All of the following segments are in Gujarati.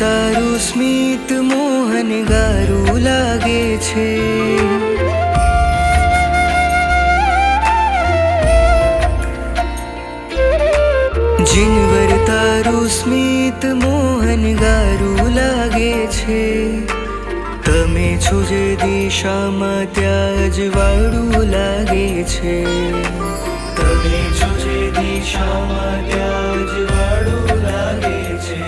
તારું સ્મિત મોહન ગારું લાગે છે. જીનવર તારું સ્મિત મોહન ગારું લાગે છે. તમે છો જે દિશામાં ત્યાં અજવાળું લાગે છે. તમે છો જે દિશામાં ત્યાં અજવાળું લાગે છે.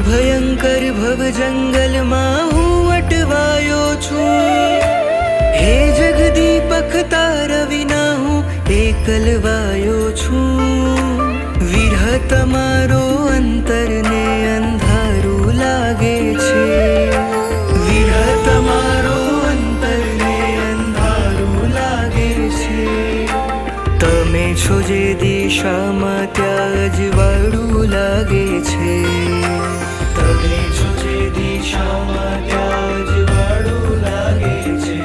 ભયંકર ભવ જંગલમાં હું અટવાયો છું. હે જગદીપક તારા વિના હું એકલવાયો છું. વિરહ તમારો અંતરને અંધારું લાગે છે. વિરહ તમારો અંતરને અંધારું લાગે છે. તમે છો જે દિશામાં ત્યાં અજવાળું લાગે છે. તમે છો જે દિશામાં ત્યાં અજવાળું લાગે છે.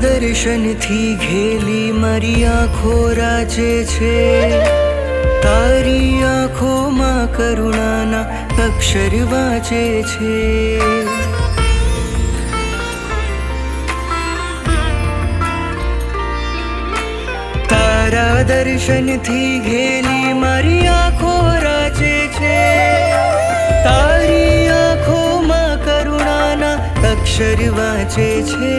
દર્શનથી ઘેલી મારી આંખો રાચે છે. તારી આંખોમાં કરુણાના અક્ષર વાંચે છે. તારા દર્શનથી ઘેલી મારી આંખો રાચે છે. તારી આંખોમાં કરુણાના અક્ષર વાંચે છે.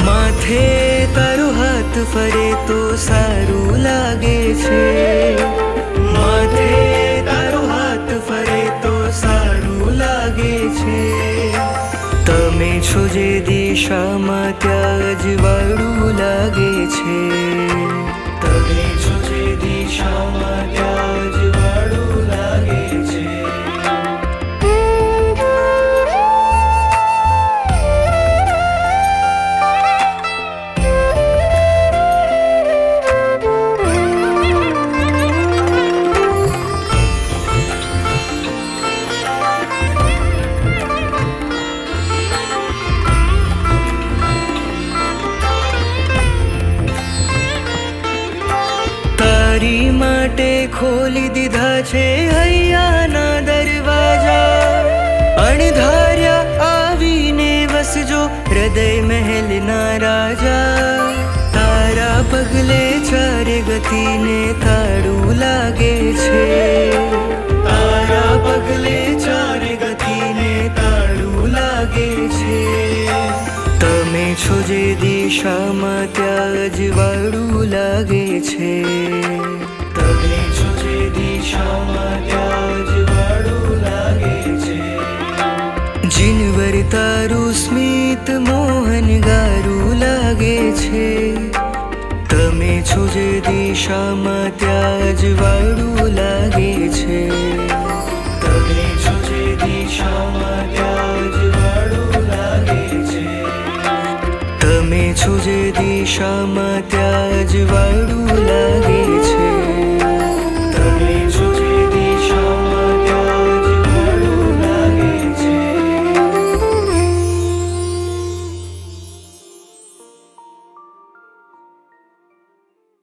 માથે તારો હાથ ફરે તો સારું લાગે છે. માથે તારો હાથ ફરે તો સારું લાગે છે. તમે છો જે દિશામાં ત્યાં અજવાળું લાગે છે. તમે છો જે દિશામાં ત્યાં અજવાળું લાગે છે. તારી માટે ખોલી દીધા છે હૈયાના દરવાજા. અણધાર્યા આવીને વસજો હૃદય મહેલના રાજા. તારા પગલે ચારે ગતિને તાળું લાગે છે. તારા પગલે ચારે ગતિને તાળું લાગે છે. તમે છો જે દિશામાં ત્યાં અજવાળું લાગે છે. તમે છો જે દિશામાં ત્યાં અજવાળું લાગે છે. જીનવર તારું સ્મિત મોહન ગારું લાગે છે. તમે છો જે દિશામાં ત્યાં અજવાળું લાગે છે. તમે છો જે દિશામાં ત્યાં અજવાળું લાગે છે. તમે છો જે દિશામાં ત્યાં અજવાળું